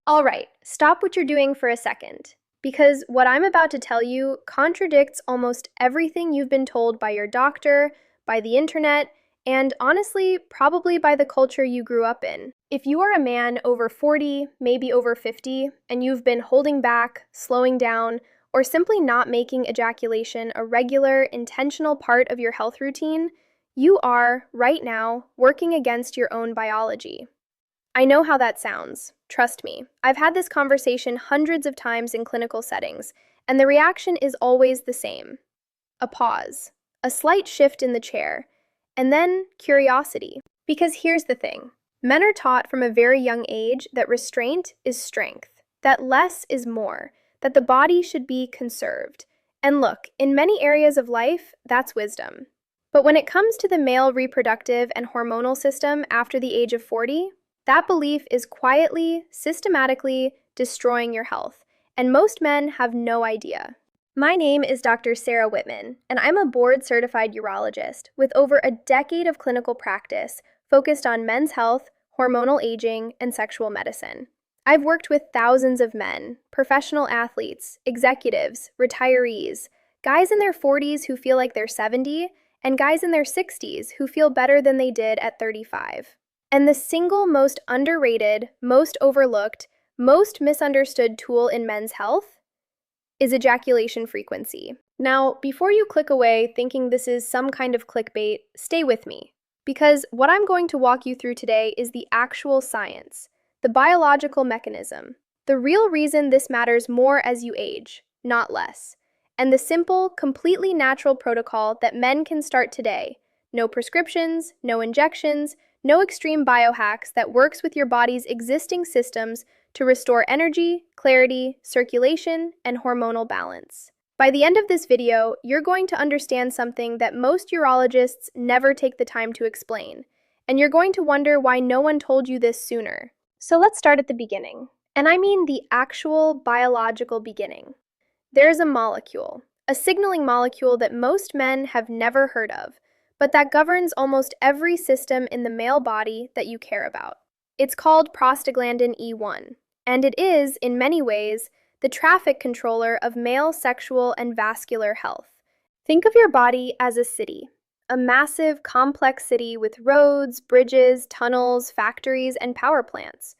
All right, stop what you're doing for a second, because what I'm about to tell you contradicts almost everything you've been told by your doctor, by the internet, and honestly, probably by the culture you grew up in. If you are a man over 40, maybe over 50, and you've been holding back, slowing down, or simply not making ejaculation a regular, intentional part of your health routine, you are, right now, working against your own biology. I know how that sounds. Trust me. I've had this conversation hundreds of times in clinical settings, and the reaction is always the same. A pause, a slight shift in the chair, and then curiosity. Because here's the thing. Men are taught from a very young age that restraint is strength, that less is more, that the body should be conserved. And look, in many areas of life, that's wisdom. But when it comes to the male reproductive and hormonal system after the age of 40, that belief is quietly, systematically destroying your health, and most men have no idea. My name is Dr. Sarah Whitman, and I'm a board-certified urologist with over a decade of clinical practice focused on men's health, hormonal aging, and sexual medicine. I've worked with thousands of men, professional athletes, executives, retirees, guys in their 40s who feel like they're 70, and guys in their 60s who feel better than they did at 35. And the single most underrated, most overlooked, most misunderstood tool in men's health is ejaculation frequency. Now, before you click away thinking this is some kind of clickbait, stay with me. Because what I'm going to walk you through today is the actual science, the biological mechanism, the real reason this matters more as you age, not less, and the simple, completely natural protocol that men can start today. No prescriptions, no injections, no extreme biohacks that works with your body's existing systems to restore energy, clarity, circulation, and hormonal balance. By the end of this video, you're going to understand something that most urologists never take the time to explain, and you're going to wonder why no one told you this sooner. So let's start at the beginning, and I mean the actual biological beginning. There's a molecule, a signaling molecule that most men have never heard of, but that governs almost every system in the male body that you care about. It's called prostaglandin E1, and it is, in many ways, the traffic controller of male sexual and vascular health. Think of your body as a city, a massive, complex city with roads, bridges, tunnels, factories, and power plants.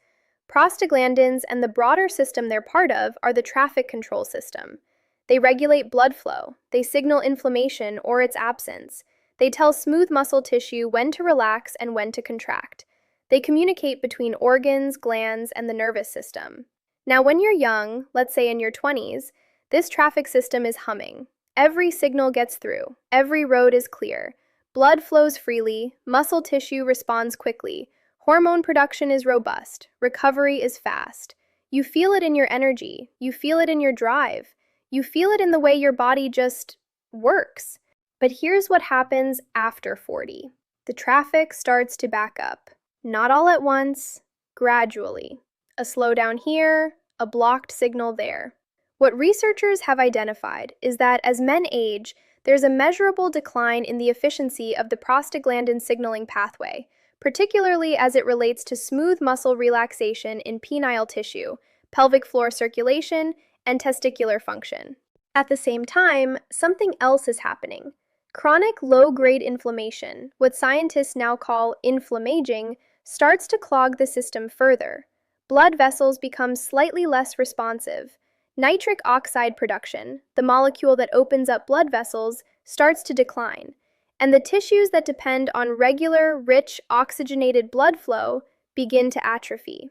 Prostaglandins and the broader system they're part of are the traffic control system. They regulate blood flow, they signal inflammation or its absence, they tell smooth muscle tissue when to relax and when to contract. They communicate between organs, glands, and the nervous system. Now, when you're young, let's say in your 20s, this traffic system is humming. Every signal gets through. Every road is clear. Blood flows freely. Muscle tissue responds quickly. Hormone production is robust. Recovery is fast. You feel it in your energy. You feel it in your drive. You feel it in the way your body just works. But here's what happens after 40. The traffic starts to back up. Not all at once, gradually. A slowdown here, a blocked signal there. What researchers have identified is that as men age, there's a measurable decline in the efficiency of the prostaglandin signaling pathway, particularly as it relates to smooth muscle relaxation in penile tissue, pelvic floor circulation, and testicular function. At the same time, something else is happening. Chronic low-grade inflammation, what scientists now call inflammaging, starts to clog the system further. Blood vessels become slightly less responsive. Nitric oxide production, the molecule that opens up blood vessels, starts to decline, and the tissues that depend on regular, rich, oxygenated blood flow begin to atrophy.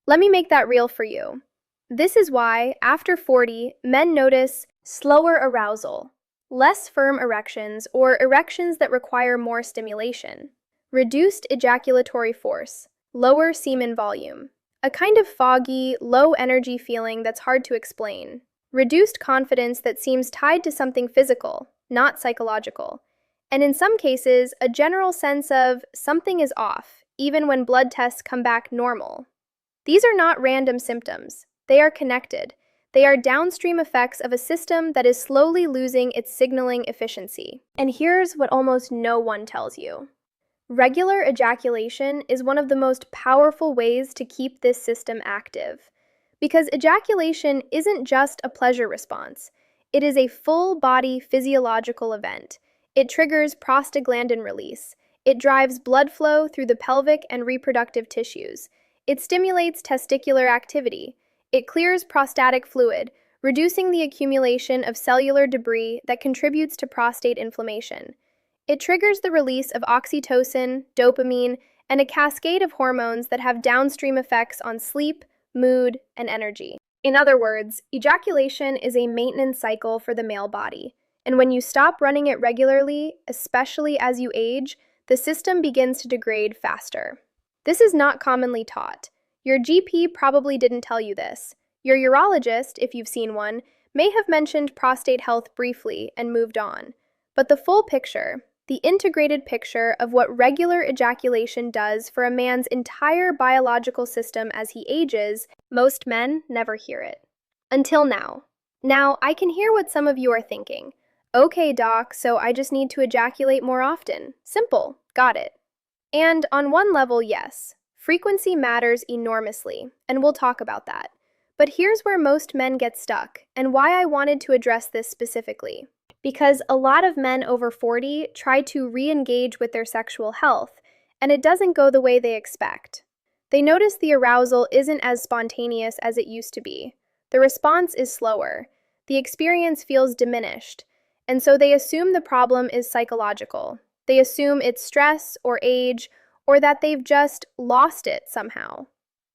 Let me make that real for you. This is why, after 40, men notice slower arousal, less firm erections, or erections that require more stimulation, reduced ejaculatory force, lower semen volume, a kind of foggy, low-energy feeling that's hard to explain, reduced confidence that seems tied to something physical, not psychological, and in some cases, a general sense of something is off, even when blood tests come back normal. These are not random symptoms. They are connected. They are downstream effects of a system that is slowly losing its signaling efficiency. And here's what almost no one tells you. Regular ejaculation is one of the most powerful ways to keep this system active. Because ejaculation isn't just a pleasure response, it is a full body physiological event. It triggers prostaglandin release. It drives blood flow through the pelvic and reproductive tissues. It stimulates testicular activity. It clears prostatic fluid, reducing the accumulation of cellular debris that contributes to prostate inflammation. It triggers the release of oxytocin, dopamine, and a cascade of hormones that have downstream effects on sleep, mood, and energy. In other words, ejaculation is a maintenance cycle for the male body, and when you stop running it regularly, especially as you age, the system begins to degrade faster. This is not commonly taught. Your GP probably didn't tell you this. Your urologist, if you've seen one, may have mentioned prostate health briefly and moved on. But the full picture, the integrated picture of what regular ejaculation does for a man's entire biological system as he ages, most men never hear it. Until now. Now, I can hear what some of you are thinking. Okay, doc, so I just need to ejaculate more often. Simple. Got it. And on one level, yes, frequency matters enormously, and we'll talk about that. But here's where most men get stuck, and why I wanted to address this specifically. Because a lot of men over 40 try to re-engage with their sexual health, and it doesn't go the way they expect. They notice the arousal isn't as spontaneous as it used to be. The response is slower. The experience feels diminished, and so they assume the problem is psychological. They assume it's stress or age, or that they've just lost it somehow.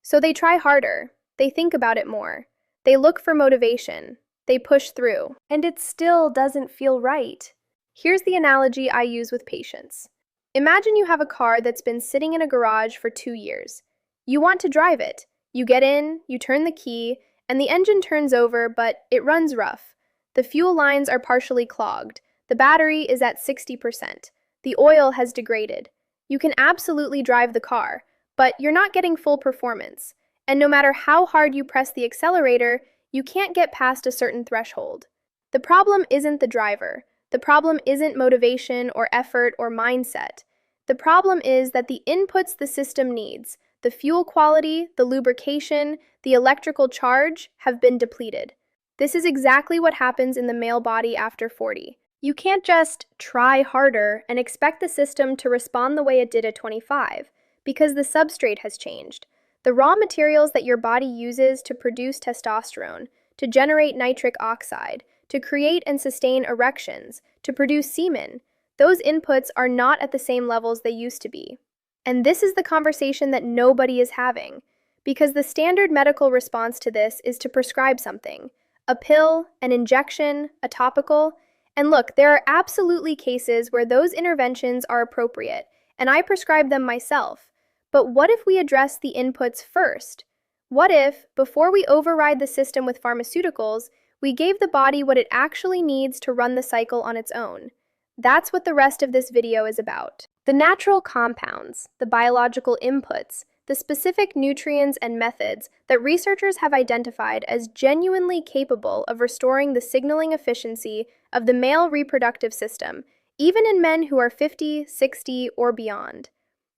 So they try harder. They think about it more. They look for motivation. They push through, and it still doesn't feel right. Here's the analogy I use with patients. Imagine you have a car that's been sitting in a garage for 2 years. You want to drive it. You get in, you turn the key, and the engine turns over, but it runs rough. The fuel lines are partially clogged. The battery is at 60%. The oil has degraded. You can absolutely drive the car, but you're not getting full performance. And no matter how hard you press the accelerator, you can't get past a certain threshold. The problem isn't the driver. The problem isn't motivation or effort or mindset. The problem is that the inputs the system needs, the fuel quality, the lubrication, the electrical charge, have been depleted. This is exactly what happens in the male body after 40. You can't just try harder and expect the system to respond the way it did at 25, because the substrate has changed. The raw materials that your body uses to produce testosterone, to generate nitric oxide, to create and sustain erections, to produce semen, those inputs are not at the same levels they used to be. And this is the conversation that nobody is having, because the standard medical response to this is to prescribe something, a pill, an injection, a topical. And look, there are absolutely cases where those interventions are appropriate, and I prescribe them myself. But what if we address the inputs first? What if, before we override the system with pharmaceuticals, we gave the body what it actually needs to run the cycle on its own? That's what the rest of this video is about. The natural compounds, the biological inputs, the specific nutrients and methods that researchers have identified as genuinely capable of restoring the signaling efficiency of the male reproductive system, even in men who are 50, 60, or beyond.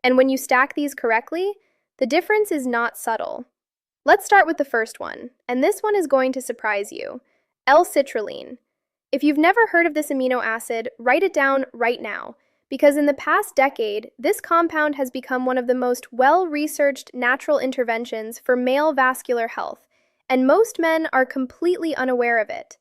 And when you stack these correctly, the difference is not subtle. Let's start with the first one, and this one is going to surprise you. L-Citrulline. If you've never heard of this amino acid, write it down right now, because in the past decade, this compound has become one of the most well-researched natural interventions for male vascular health, and most men are completely unaware of it.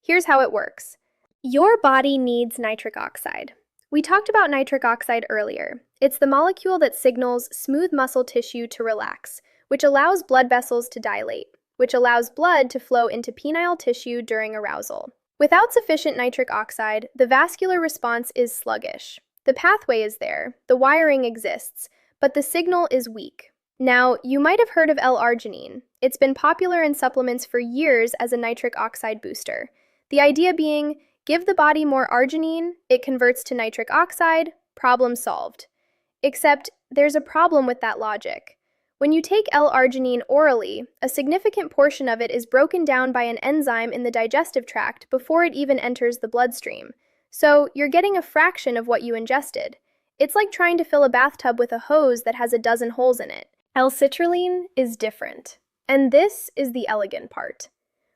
Here's how it works. Your body needs nitric oxide. We talked about nitric oxide earlier. It's the molecule that signals smooth muscle tissue to relax, which allows blood vessels to dilate, which allows blood to flow into penile tissue during arousal. Without sufficient nitric oxide, the vascular response is sluggish. The pathway is there, the wiring exists, but the signal is weak. Now, you might have heard of L-Arginine. It's been popular in supplements for years as a nitric oxide booster. The idea being, give the body more arginine, it converts to nitric oxide, problem solved. Except, there's a problem with that logic. When you take L-Arginine orally, a significant portion of it is broken down by an enzyme in the digestive tract before it even enters the bloodstream. So, you're getting a fraction of what you ingested. It's like trying to fill a bathtub with a hose that has a dozen holes in it. L-citrulline is different. And this is the elegant part.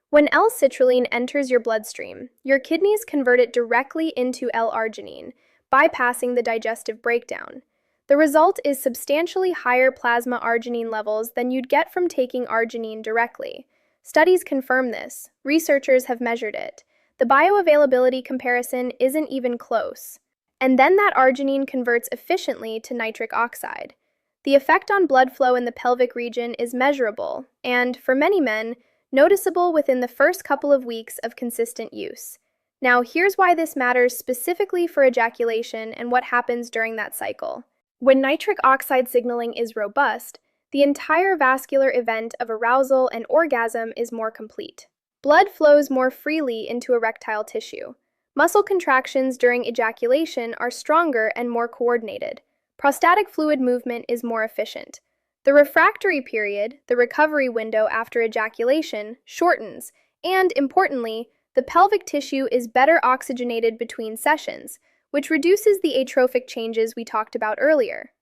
When L-citrulline enters your bloodstream, your kidneys convert it directly into L-arginine, bypassing the digestive breakdown. The result is substantially higher plasma arginine levels than you'd get from taking arginine directly. Studies confirm this. Researchers have measured it. The bioavailability comparison isn't even close. And then that arginine converts efficiently to nitric oxide. The effect on blood flow in the pelvic region is measurable, and, for many men, noticeable within the first couple of weeks of consistent use. Now, here's why this matters specifically for ejaculation and what happens during that cycle. When nitric oxide signaling is robust, the entire vascular event of arousal and orgasm is more complete. Blood flows more freely into erectile tissue. Muscle contractions during ejaculation are stronger and more coordinated. Prostatic fluid movement is more efficient. The refractory period, the recovery window after ejaculation, shortens, and, importantly, the pelvic tissue is better oxygenated between sessions, which reduces the atrophic changes we talked about earlier.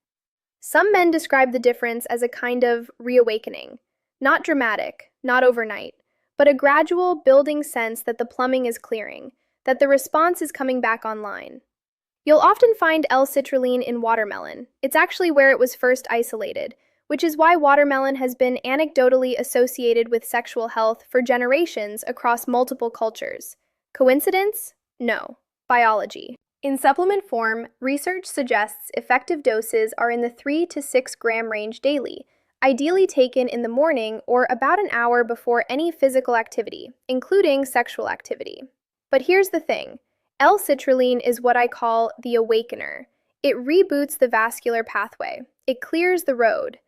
Some men describe the difference as a kind of reawakening. Not dramatic, not overnight, but a gradual, building sense that the plumbing is clearing, that the response is coming back online. You'll often find L-citrulline in watermelon. It's actually where it was first isolated, which is why watermelon has been anecdotally associated with sexual health for generations across multiple cultures. Coincidence? No. Biology. In supplement form, research suggests effective doses are in the 3 to 6 gram range daily, ideally taken in the morning or about an hour before any physical activity, including sexual activity. But here's the thing. L-citrulline is what I call the awakener. It reboots the vascular pathway. It clears the road.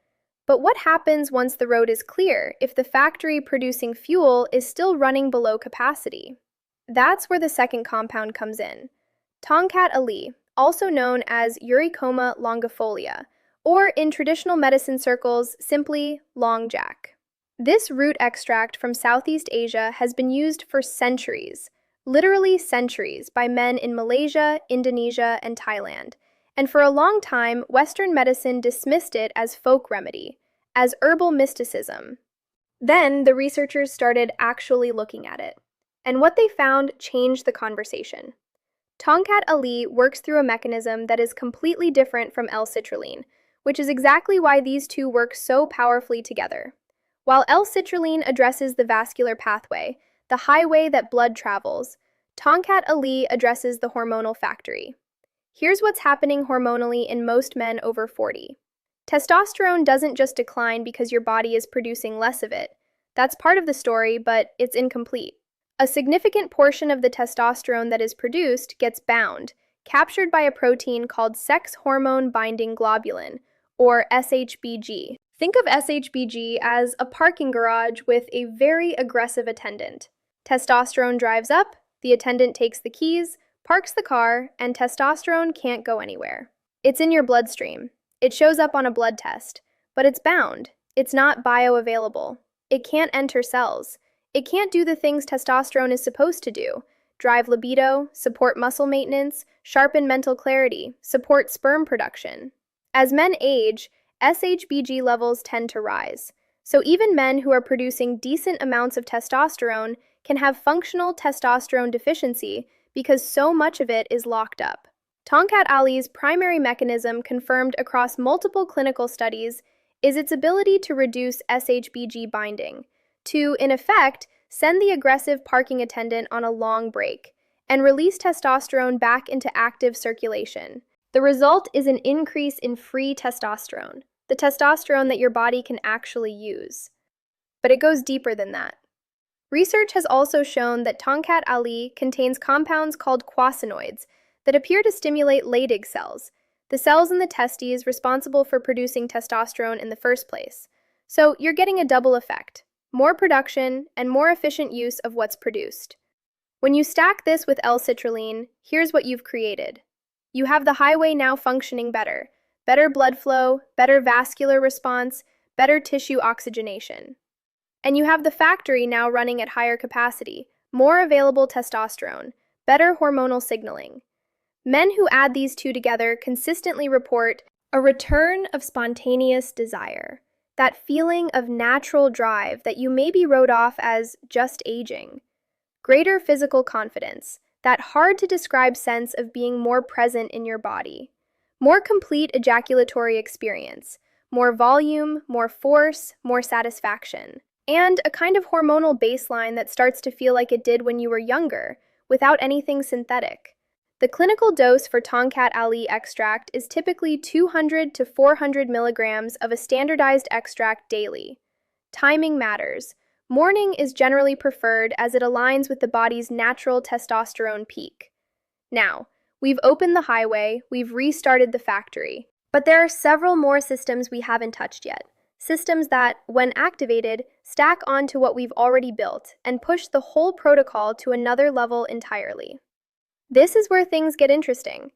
But what happens once the road is clear if the factory producing fuel is still running below capacity? That's where the second compound comes in. Tongkat Ali, also known as Eurycoma longifolia, or in traditional medicine circles, simply long jack. This root extract from Southeast Asia has been used for centuries. Literally centuries, by men in Malaysia, Indonesia, and Thailand. And for a long time, Western medicine dismissed it as folk remedy, as herbal mysticism. Then the researchers started actually looking at it. And what they found changed the conversation. Tongkat Ali works through a mechanism that is completely different from L-citrulline, which is exactly why these two work so powerfully together. While L-citrulline addresses the vascular pathway, the highway that blood travels, Tongkat Ali addresses the hormonal factory. Here's what's happening hormonally in most men over 40. Testosterone doesn't just decline because your body is producing less of it. That's part of the story, but it's incomplete. A significant portion of the testosterone that is produced gets bound, captured by a protein called sex hormone binding globulin, or SHBG. Think of SHBG as a parking garage with a very aggressive attendant. Testosterone drives up, the attendant takes the keys, parks the car, and testosterone can't go anywhere. It's in your bloodstream. It shows up on a blood test, but it's bound. It's not bioavailable. It can't enter cells. It can't do the things testosterone is supposed to do: drive libido, support muscle maintenance, sharpen mental clarity, support sperm production. As men age, SHBG levels tend to rise. So even men who are producing decent amounts of testosterone can have functional testosterone deficiency because so much of it is locked up. Tongkat Ali's primary mechanism, confirmed across multiple clinical studies, is its ability to reduce SHBG binding, to, in effect, send the aggressive parking attendant on a long break, and release testosterone back into active circulation. The result is an increase in free testosterone, the testosterone that your body can actually use. But it goes deeper than that. Research has also shown that Tongkat Ali contains compounds called quasinoids that appear to stimulate Leydig cells, the cells in the testes responsible for producing testosterone in the first place. So you're getting a double effect: more production and more efficient use of what's produced. When you stack this with L-citrulline, here's what you've created. You have the highway now functioning better: better blood flow, better vascular response, better tissue oxygenation. And you have the factory now running at higher capacity, more available testosterone, better hormonal signaling. Men who add these two together consistently report a return of spontaneous desire, that feeling of natural drive that you maybe wrote off as just aging, greater physical confidence, that hard-to-describe sense of being more present in your body, more complete ejaculatory experience, more volume, more force, more satisfaction, and a kind of hormonal baseline that starts to feel like it did when you were younger, without anything synthetic. The clinical dose for Tongkat Ali extract is typically 200 to 400 milligrams of a standardized extract daily. Timing matters. Morning is generally preferred as it aligns with the body's natural testosterone peak. Now, we've opened the highway, we've restarted the factory, but there are several more systems we haven't touched yet. Systems that, when activated, stack onto what we've already built and push the whole protocol to another level entirely. This is where things get interesting,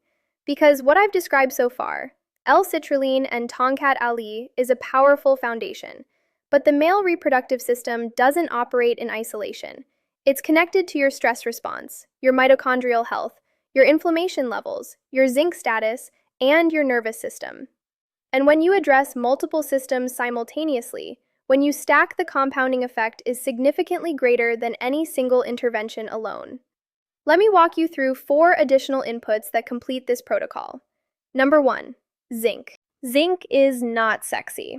because what I've described so far, L-Citrulline and Tongkat Ali, is a powerful foundation, but the male reproductive system doesn't operate in isolation. It's connected to your stress response, your mitochondrial health, your inflammation levels, your zinc status, and your nervous system. And when you address multiple systems simultaneously, when you stack, the compounding effect is significantly greater than any single intervention alone. Let me walk you through 4 additional inputs that complete this protocol. Number 1, zinc. Zinc is not sexy.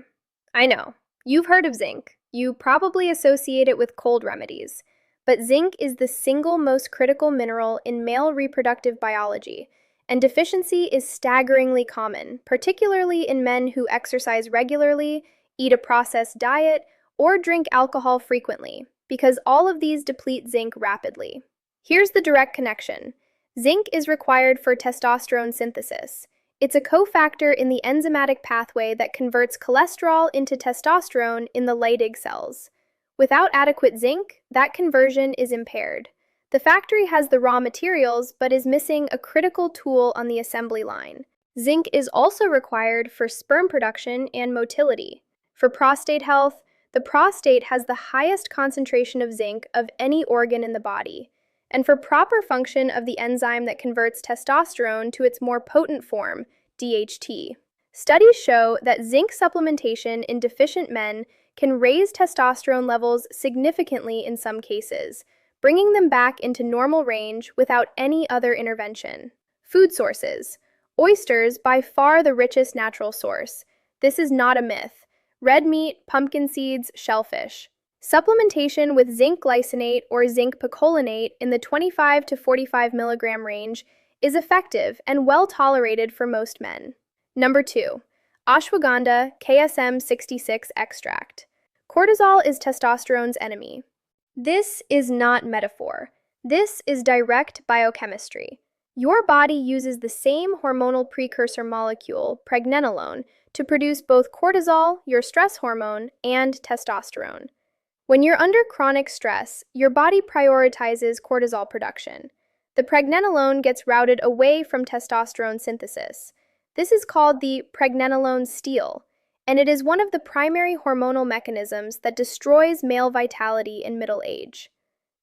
I know. You've heard of zinc. You probably associate it with cold remedies. But zinc is the single most critical mineral in male reproductive biology, and deficiency is staggeringly common, particularly in men who exercise regularly, eat a processed diet, or drink alcohol frequently, because all of these deplete zinc rapidly. Here's the direct connection. Zinc is required for testosterone synthesis. It's a cofactor in the enzymatic pathway that converts cholesterol into testosterone in the Leydig cells. Without adequate zinc, that conversion is impaired. The factory has the raw materials, but is missing a critical tool on the assembly line. Zinc is also required for sperm production and motility. For prostate health, the prostate has the highest concentration of zinc of any organ in the body. And for proper function of the enzyme that converts testosterone to its more potent form, DHT. Studies show that zinc supplementation in deficient men can raise testosterone levels significantly in some cases, bringing them back into normal range without any other intervention. Food sources. Oysters, by far the richest natural source. This is not a myth. Red meat, pumpkin seeds, shellfish. Supplementation with zinc glycinate or zinc picolinate in the 25 to 45 milligram range is effective and well tolerated for most men. Number 2, Ashwagandha KSM 66 extract. Cortisol is testosterone's enemy. This is not metaphor. This is direct biochemistry. Your body uses the same hormonal precursor molecule, pregnenolone, to produce both cortisol, your stress hormone, and testosterone. When you're under chronic stress, your body prioritizes cortisol production. The pregnenolone gets routed away from testosterone synthesis. This is called the pregnenolone steal, and it is one of the primary hormonal mechanisms that destroys male vitality in middle age.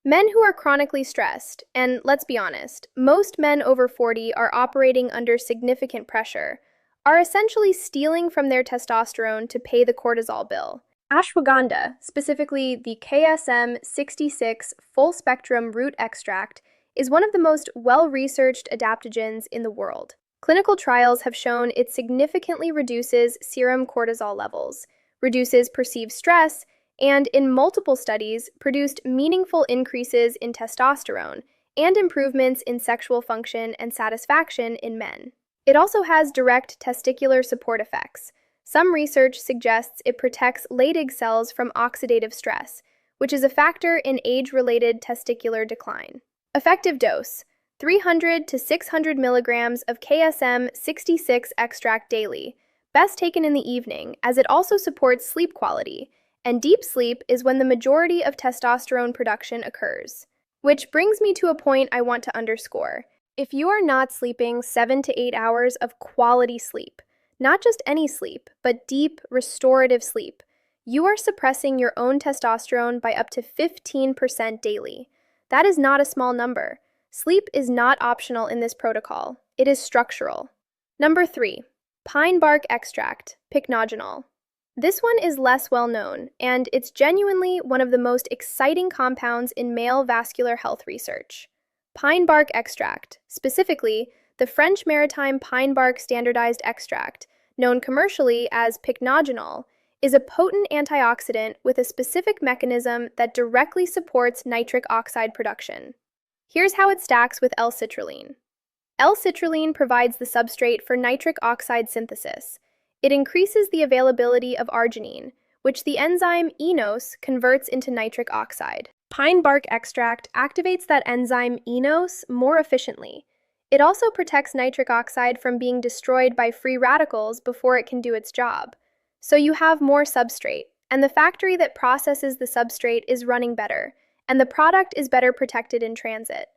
Men who are chronically stressed, and let's be honest, most men over 40 are operating under significant pressure, are essentially stealing from their testosterone to pay the cortisol bill. Ashwagandha, specifically the KSM 66 full-spectrum root extract, is one of the most well-researched adaptogens in the world. Clinical trials have shown it significantly reduces serum cortisol levels, reduces perceived stress, and in multiple studies produced meaningful increases in testosterone and improvements in sexual function and satisfaction in men. It also has direct testicular support effects. Some research suggests it protects Leydig cells from oxidative stress, which is a factor in age-related testicular decline. Effective dose: 300 to 600 milligrams of KSM 66 extract daily, best taken in the evening as it also supports sleep quality, and deep sleep is when the majority of testosterone production occurs. Which brings me to a point I want to underscore. If you are not sleeping 7 to 8 hours of quality sleep, not just any sleep, but deep, restorative sleep, you are suppressing your own testosterone by up to 15% daily. That is not a small number. Sleep is not optional in this protocol. it is structural. Number 3. Pine bark extract, pycnogenol. This one is less well known, and it's genuinely one of the most exciting compounds in male vascular health research. Pine bark extract, specifically the French maritime pine bark standardized extract, known commercially as pycnogenol, is a potent antioxidant with a specific mechanism that directly supports nitric oxide production. Here's how it stacks with L-Citrulline. L-Citrulline provides the substrate for nitric oxide synthesis. It increases the availability of arginine, which the enzyme eNOS converts into nitric oxide. Pine bark extract activates that enzyme eNOS more efficiently. It also protects nitric oxide from being destroyed by free radicals before it can do its job. So you have more substrate, and the factory that processes the substrate is running better, and the product is better protected in transit.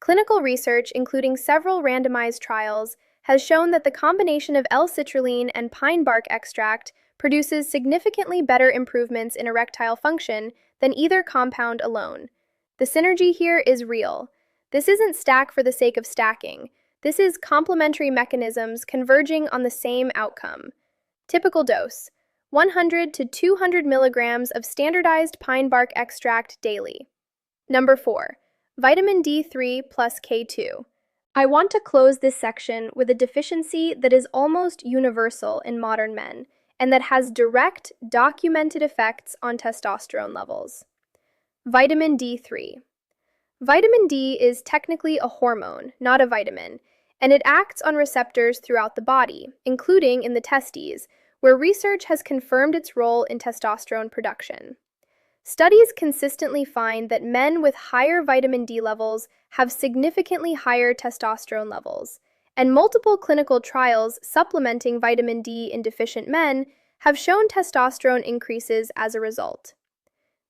Clinical research, including several randomized trials, has shown that the combination of L-citrulline and pine bark extract produces significantly better improvements in erectile function than either compound alone. The synergy here is real. This isn't stack for the sake of stacking. This is complementary mechanisms converging on the same outcome. Typical dose: 100 to 200 milligrams of standardized pine bark extract daily. Number 4. Vitamin D3 plus K2. I want to close this section with a deficiency that is almost universal in modern men and that has direct, documented effects on testosterone levels. Vitamin D3. Vitamin D is technically a hormone, not a vitamin, and it acts on receptors throughout the body, including in the testes, where research has confirmed its role in testosterone production. Studies consistently find that men with higher vitamin D levels have significantly higher testosterone levels, and multiple clinical trials supplementing vitamin D in deficient men have shown testosterone increases as a result.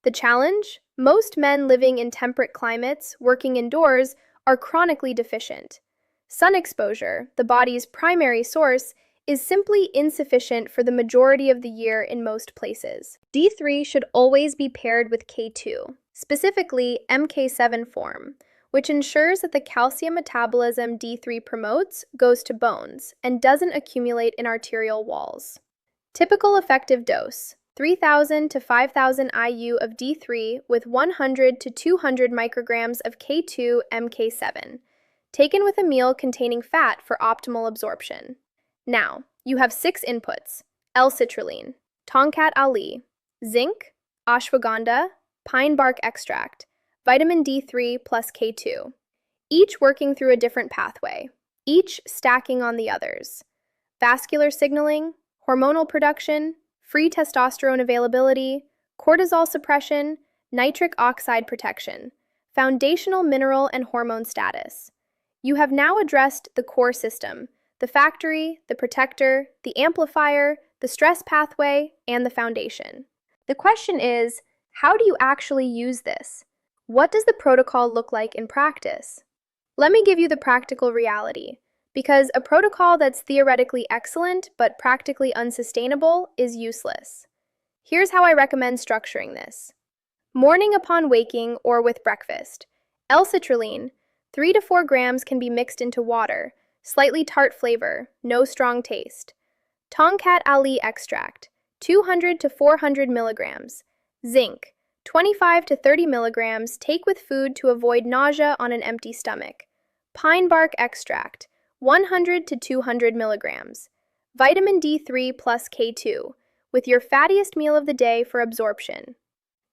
The challenge? Most men living in temperate climates, working indoors, are chronically deficient. Sun exposure, the body's primary source, is simply insufficient for the majority of the year in most places. D3 should always be paired with K2, specifically MK7 form, which ensures that the calcium metabolism D3 promotes goes to bones and doesn't accumulate in arterial walls. Typical effective dose: 3,000 to 5,000 IU of D3 with 100 to 200 micrograms of K2 MK7, taken with a meal containing fat for optimal absorption. Now, you have 6 inputs: L-citrulline, Tongkat Ali, zinc, ashwagandha, pine bark extract, vitamin D3 plus K2, each working through a different pathway, each stacking on the others. Vascular signaling, hormonal production, free testosterone availability, cortisol suppression, nitric oxide protection, foundational mineral and hormone status. You have now addressed the core system: the factory, the protector, the amplifier, the stress pathway, and the foundation. The question is, how do you actually use this? What does the protocol look like in practice? Let me give you the practical reality, because a protocol that's theoretically excellent but practically unsustainable is useless. Here's how I recommend structuring this. Morning upon waking or with breakfast. L-citrulline, 3 to 4 grams, can be mixed into water. Slightly tart flavor, no strong taste. Tongkat Ali extract, 200 to 400 milligrams. Zinc, 25 to 30 milligrams, take with food to avoid nausea on an empty stomach. Pine bark extract, 100 to 200 milligrams. Vitamin D3 plus K2, with your fattiest meal of the day for absorption.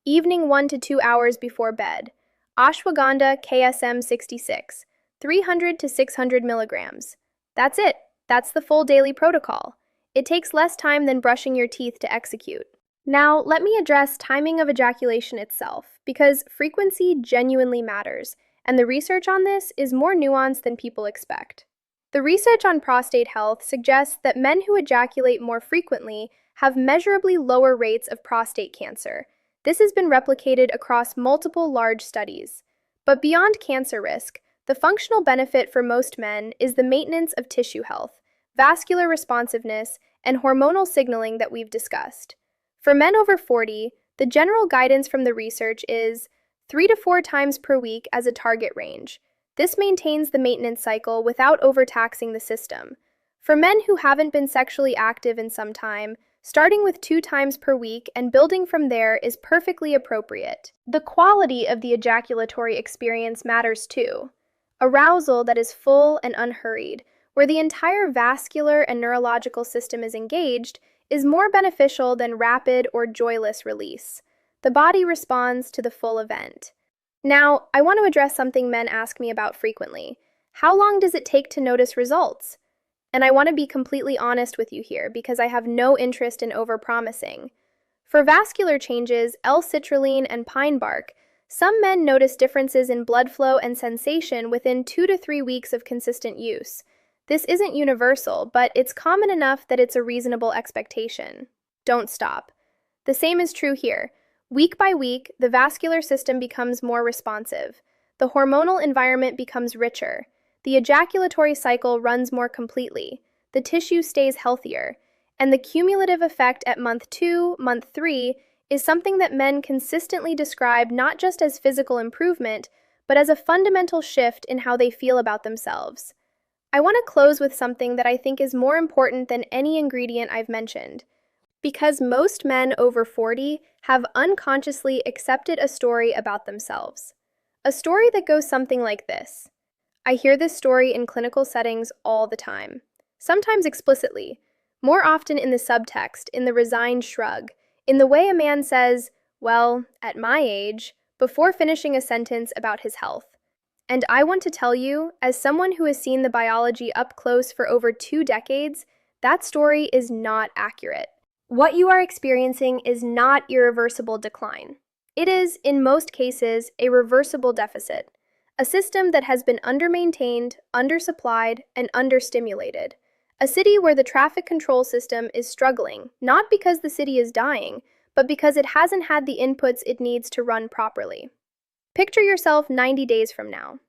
Evening 1 to 2 hours before bed. Ashwagandha KSM 66, 300 to 600 milligrams. That's it. That's the full daily protocol. It takes less time than brushing your teeth to execute. Now, let me address timing of ejaculation itself, because frequency genuinely matters, and the research on this is more nuanced than people expect. The research on prostate health suggests that men who ejaculate more frequently have measurably lower rates of prostate cancer. This has been replicated across multiple large studies. But beyond cancer risk, the functional benefit for most men is the maintenance of tissue health, vascular responsiveness, and hormonal signaling that we've discussed. For men over 40, the general guidance from the research is 3 to 4 times per week as a target range. This maintains the maintenance cycle without overtaxing the system. For men who haven't been sexually active in some time, starting with 2 times per week and building from there is perfectly appropriate. The quality of the ejaculatory experience matters too. Arousal that is full and unhurried, where the entire vascular and neurological system is engaged, is more beneficial than rapid or joyless release. The body responds to the full event. Now, I want to address something men ask me about frequently. How long does it take to notice results? And I want to be completely honest with you here because I have no interest in overpromising. For vascular changes, L-Citrulline and pine bark, some men notice differences in blood flow and sensation within 2 to 3 weeks of consistent use. This isn't universal, but it's common enough that it's a reasonable expectation. Don't stop. The same is true here. Week by week, the vascular system becomes more responsive. The hormonal environment becomes richer. The ejaculatory cycle runs more completely. The tissue stays healthier. And the cumulative effect at month 2, month 3, is something that men consistently describe not just as physical improvement, but as a fundamental shift in how they feel about themselves. I want to close with something that I think is more important than any ingredient I've mentioned. Because most men over 40 have unconsciously accepted a story about themselves. A story that goes something like this. I hear this story in clinical settings all the time. Sometimes explicitly, more often in the subtext, in the resigned shrug, in the way a man says, well, at my age, before finishing a sentence about his health. And I want to tell you, as someone who has seen the biology up close for over 2 decades, that story is not accurate. What you are experiencing is not irreversible decline. It is, in most cases, a reversible deficit, a system that has been undermaintained, undersupplied, and understimulated. A city where the traffic control system is struggling, not because the city is dying, but because it hasn't had the inputs it needs to run properly. Picture yourself 90 days from now.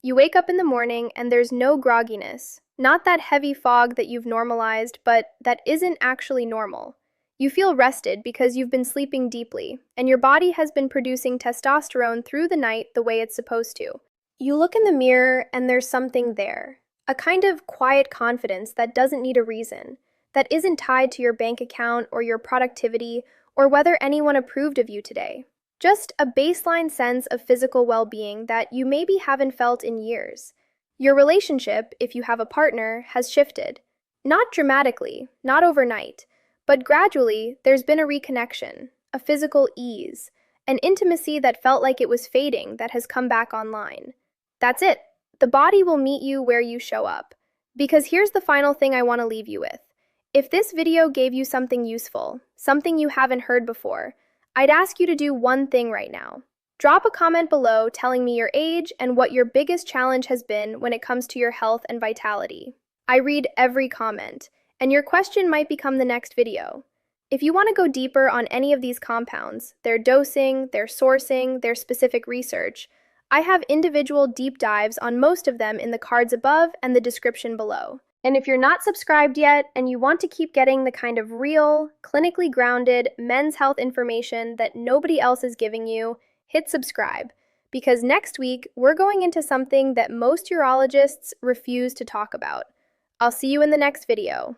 You wake up in the morning and there's no grogginess, not that heavy fog that you've normalized, but that isn't actually normal. You feel rested because you've been sleeping deeply, and your body has been producing testosterone through the night the way it's supposed to. You look in the mirror and there's something there, a kind of quiet confidence that doesn't need a reason, that isn't tied to your bank account or your productivity or whether anyone approved of you today. Just a baseline sense of physical well-being that you maybe haven't felt in years. Your relationship, if you have a partner, has shifted. Not dramatically, not overnight, but gradually there's been a reconnection, a physical ease, an intimacy that felt like it was fading that has come back online. That's it. The body will meet you where you show up. Because here's the final thing I want to leave you with. If this video gave you something useful, something you haven't heard before, I'd ask you to do one thing right now. Drop a comment below telling me your age and what your biggest challenge has been when it comes to your health and vitality. I read every comment, and your question might become the next video. If you want to go deeper on any of these compounds, their dosing, their sourcing, their specific research, I have individual deep dives on most of them in the cards above and the description below. And if you're not subscribed yet and you want to keep getting the kind of real, clinically grounded men's health information that nobody else is giving you, hit subscribe. Because next week, we're going into something that most urologists refuse to talk about. I'll see you in the next video.